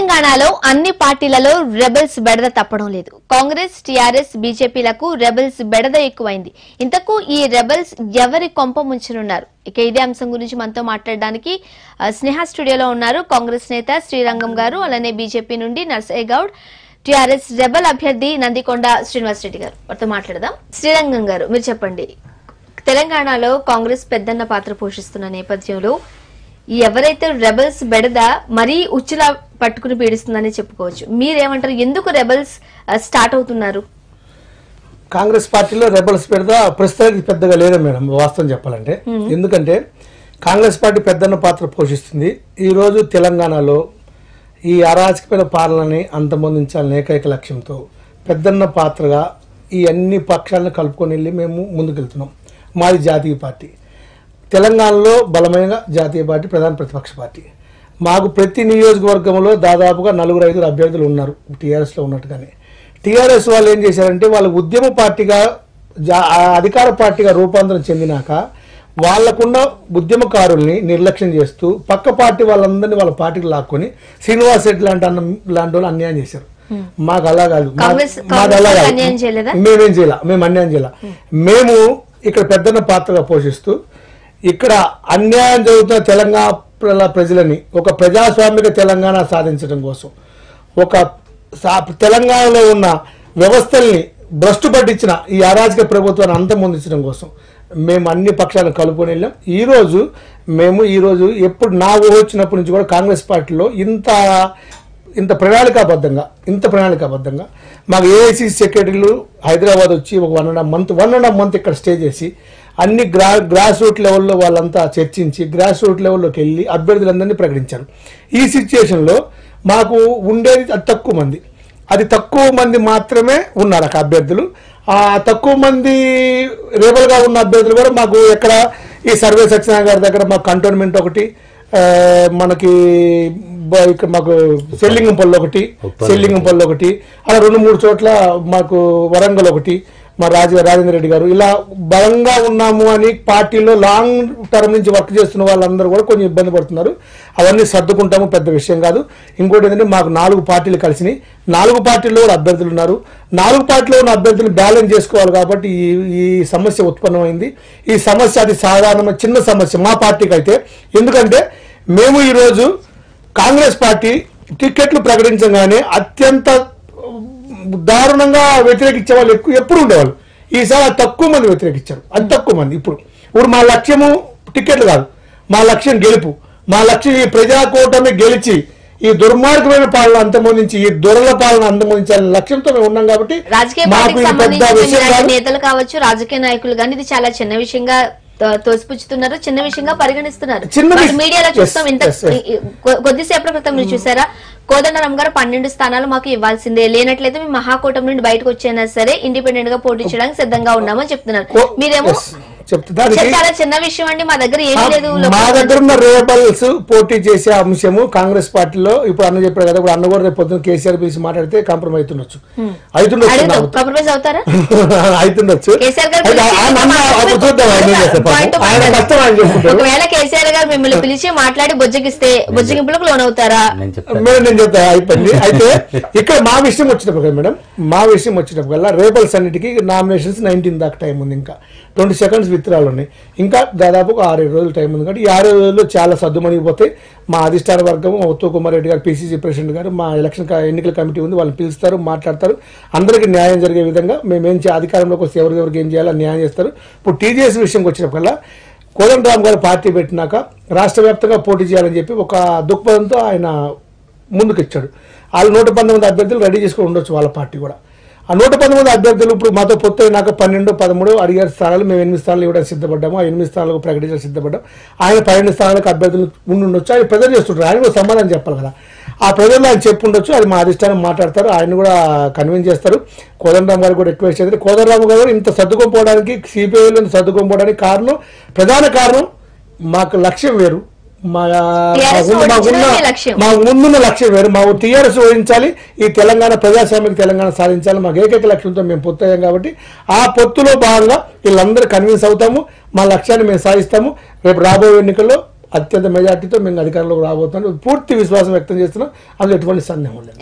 తెలంగాణలో అన్ని పార్టీలలో రెబెల్స్ బెడద తప్పడం లేదు. కాంగ్రెస్, టీఆర్ఎస్, బీజేపీలకు రెబెల్స్ బెడద ఎక్కువైంది. ఇంతకు ఈ రెబెల్స్ ఎవరి కొంప ముంచనున్నారు? ఇక ఇదే అంశం గురించి మనతో మాట్లాడడానికి స్నేహ స్టూడియోలో ఉన్నారు కాంగ్రెస్ నేత శ్రీరంగం గారు, అలానే బీజేపీ నుండి నర్సయ్య గౌడ్, టీఆర్ఎస్ రెబెల్ అభ్యర్థి నందికొండ శ్రీనివాస్ రెడ్డి గారు. వారితో మాట్లాడదాం. శ్రీరంగం గారు, మీరు చెప్పండి, తెలంగాణలో కాంగ్రెస్ పెద్దన్న పాత్ర పోషిస్తున్న నేపథ్యంలో ఎవరైతే రెబెల్స్ బెడద మరీ ఉచ్చులా పట్టుకుని పీడిస్తుందని చెప్పుకోవచ్చు. మీరేమంటారు? ఎందుకు రెబెల్స్ స్టార్ట్ అవుతున్నారు? కాంగ్రెస్ పార్టీలో రెబెల్స్ బెడద ప్రస్తుతానికి పెద్దగా లేదు మేడం, వాస్తవం చెప్పాలంటే. ఎందుకంటే కాంగ్రెస్ పార్టీ పెద్దన్న పాత్ర పోషిస్తుంది. ఈరోజు తెలంగాణలో ఈ అరాచకమైన పాలనని అంతమొందించాలని ఏకైక లక్ష్యంతో పెద్దన్న పాత్రగా ఈ అన్ని పక్షాలను కలుపుకొని వెళ్ళి మేము ముందుకెళ్తున్నాం. మాది జాతీయ పార్టీ, తెలంగాణలో బలమైన జాతీయ పార్టీ, ప్రధాన ప్రతిపక్ష పార్టీ. మాకు ప్రతి నియోజకవర్గంలో దాదాపుగా 4-5 అభ్యర్థులు ఉన్నారు టీఆర్ఎస్లో ఉన్నట్టుగానే. టీఆర్ఎస్ వాళ్ళు ఏం చేశారంటే వాళ్ళు ఉద్యమ పార్టీగా అధికార పార్టీగా రూపాంతరం చెందినాక వాళ్ళకున్న ఉద్యమకారుల్ని నిర్లక్ష్యం చేస్తూ పక్క పార్టీ వాళ్ళందరినీ వాళ్ళ పార్టీకి లాక్కొని శ్రీనివాస్ రెడ్డి లాంటి వాళ్ళు అన్యాయం చేశారు. మాకు అలా కాదు, మాకు అలా కాదు, మేమేం చేయాల, మేము అన్యాయం చేయాల. మేము ఇక్కడ పెద్దన్న పాత్రగా పోషిస్తూ ఇక్కడ అన్యాయం జరుగుతున్న తెలంగాణ ప్రజలని ఒక ప్రజాస్వామిక తెలంగాణ సాధించడం కోసం, ఒక తెలంగాణలో ఉన్న వ్యవస్థల్ని భ్రష్టు పట్టించిన ఈ అరాజక ప్రభుత్వాన్ని అంతమొందించడం కోసం మేము అన్ని పక్షాలను కలుపుకొని వెళ్ళాం. ఈరోజు ఎప్పుడు నా వచ్చినప్పటి నుంచి కూడా కాంగ్రెస్ పార్టీలో ఇంత ప్రణాళికాబద్ధంగా మాకు ఏఐసిసి సెక్రటరీలు హైదరాబాద్ వచ్చి ఒక 1.5 మంత్ ఇక్కడ స్టే చేసి అన్ని గ్రాస్ రూట్ లెవెల్లో వాళ్ళంతా చర్చించి గ్రాస్ రూట్ లెవెల్లోకి వెళ్ళి అభ్యర్థులందరినీ ప్రకటించారు. ఈ సిచ్యుయేషన్లో మాకు ఉండేది తక్కువ మంది మాత్రమే ఉన్నారు అక్కడ అభ్యర్థులు. ఆ తక్కువ మంది రేబల్గా ఉన్న అభ్యర్థులు కూడా మాకు ఎక్కడ ఈ సర్వే సత్యనారాయణ గారి దగ్గర మాకు కంటోన్మెంట్ ఒకటి, మనకి ఇక్కడ మాకు సెల్లింగంపల్లి ఒకటి, అలా 2-3 చోట్ల మాకు వరంగల్ ఒకటి, మా రాజేంద్ర రెడ్డి గారు, ఇలా బలంగా ఉన్నాము అని పార్టీలో లాంగ్ టర్మ్ నుంచి వర్క్ చేస్తున్న వాళ్ళందరూ కూడా కొంచెం ఇబ్బంది పడుతున్నారు. అవన్నీ సర్దుకుంటాము, పెద్ద విషయం కాదు. ఇంకోటి ఏంటంటే మాకు 4 పార్టీలు కలిసినాయి, 4 పార్టీల్లో కూడా అభ్యర్థులు ఉన్నారు. 4 పార్టీలో ఉన్న అభ్యర్థులు బ్యాలెన్స్ చేసుకోవాలి కాబట్టి ఈ సమస్య ఉత్పన్నమైంది. ఈ సమస్య అది సాధారణ చిన్న సమస్య మా పార్టీకి అయితే. ఎందుకంటే మేము ఈరోజు కాంగ్రెస్ పార్టీ టికెట్లు ప్రకటించగానే అత్యంత దారుణంగా వ్యతిరేకించే వాళ్ళు ఎప్పుడు ఉండేవాళ్ళు. ఈసారి తక్కువ మంది వ్యతిరేకించారు, తక్కువ మంది. ఇప్పుడు మా లక్ష్యము టికెట్లు కాదు, మా లక్ష్యం గెలుపు. మా లక్ష్యం ఈ ప్రజాకూటమి గెలిచి ఈ దుర్మార్గమైన పాలన అంతమొందించి ఈ దురల పాలన అంతమొందించాలనే లక్ష్యంతో మేము ఉన్నాం. కాబట్టి నేతలు కావచ్చు, రాజకీయ నాయకులు కానీ ఇది చాలా చిన్న విషయంగా తోసిపుచ్చుతున్నారు, చిన్న విషయంగా పరిగణిస్తున్నారు. మీడియాలో చూస్తాం. కొద్దిసేపటి క్రితం మీరు చూసారా, కోదండరాం గారు 12 స్థానాలు మాకు ఇవ్వాల్సిందే, లేనట్లయితే మేము మహాకూటమి నుండి బయటకు వచ్చైనా సరే ఇండిపెండెంట్ గా పోటీ చేయడానికి సిద్ధంగా ఉన్నామని చెప్తున్నారు. మీరేమో చాలా చిన్న విషయం అండి, మా దగ్గర ఏమీ లేదు. మా దగ్గర ఉన్న రేబల్స్ పోటీ చేసే అంశము కాంగ్రెస్ పార్టీలో ఇప్పుడు అన్న చెప్పారు కదా, ఇప్పుడు అన్న కూడా రేపు పొద్దున కేసీఆర్ పిలిచి మాట్లాడితే కాంప్రమైజ్ అవుతుండొచ్చు. కాంప్రమైజ్ అవుతారా? అవుతుండొచ్చు. ఒకవేళ కేసీఆర్ గారు మిమ్మల్ని పిలిచి మాట్లాడి బొజ్జగింపులకు లోన్ అవుతారా? నేను చెప్తా అయిపోయింది. అయితే ఇక్కడ మా విషయం వచ్చినప్పుడు మేడం, వచ్చినప్పుడు రేబల్స్ అన్నిటికీ నామినేషన్స్ 19 దాకా టైం ఉంది. ఇంకా 20 seconds విత్డ్రాలు ఉన్నాయి. ఇంకా దాదాపు 6-7 రోజులు టైం ఉంది. కాబట్టి ఈ 6 రోజుల్లో చాలా సర్దుమణిగిపోతాయి. మా అధిష్టాన వర్గం, ఉత్తమ్ కుమార్ రెడ్డి గారు, పిసిసి ప్రెసిడెంట్ గారు, మా ఎన్నికల కమిటీ ఉంది, వాళ్ళని పిలుస్తారు, మాట్లాడతారు. అందరికీ న్యాయం జరిగే విధంగా మేమేం అధికారంలోకి వస్తే ఎవరికి ఏం చేయాలో న్యాయం చేస్తారు. ఇప్పుడు టీజేఎస్ విషయంకి వచ్చినప్పుడల్లా కోదండరాం గారు పార్టీ పెట్టినాక రాష్ట్ర వ్యాప్తంగా పోటీ చేయాలని చెప్పి ఒక దృక్పథంతో ఆయన ముందుకు ఇచ్చాడు. వాళ్ళు 119 అభ్యర్థులు రెడీ చేసుకుని ఉండొచ్చు వాళ్ళ పార్టీ కూడా. ఆ 119 అభ్యర్థులు ఇప్పుడు మాతో పొత్తు అయినాక 12-13 అడిగారు స్థానాలు, మేము 8 స్థానాలు ఇవ్వడానికి సిద్ధపడ్డాము. ఆ 8 స్థానాలకు ప్రకటించడానికి సిద్ధపడ్డాం. ఆయన 12 స్థానాలకు అభ్యర్థులు ఉండొచ్చు. ఆయన ప్రజలు చేస్తుంటారు, ఆయన కూడా సమాధానం చెప్పాలి కదా. ఆ ప్రజలు ఆయన చెప్పుండొచ్చు, అది మా అధిష్టానం మాట్లాడతారు, ఆయన కూడా కన్విన్స్ చేస్తారు. కోదండరాం గారు కూడా రిక్వెస్ట్ చేస్తారు. కోదండరాం గారు ఇంత సర్దుకోపోవడానికి, సిపిఐలో సర్దుకోపోవడానికి ప్రధాన కారణం మాకు లక్ష్యం వేరు, మా ముందున్న లక్ష్యం వేరు. మా టీఆర్ఎస్ ఓడించాలి, ఈ తెలంగాణ ప్రజాస్వామిక తెలంగాణ సాధించాలి, మాకు ఏకైక లక్ష్యంతో మేము పొత్తు అయ్యాం. కాబట్టి ఆ పొత్తులో భాగంగా వీళ్ళందరూ కన్విన్స్ అవుతాము, మా లక్ష్యాన్ని మేము సాధిస్తాము. రేపు రాబోయే ఎన్నికల్లో అత్యంత మెజార్టీతో మేము అధికారంలోకి రాబోతున్నాం పూర్తి విశ్వాసం వ్యక్తం చేస్తున్నాం. అందులో ఎటువంటి సందేహం లేదు.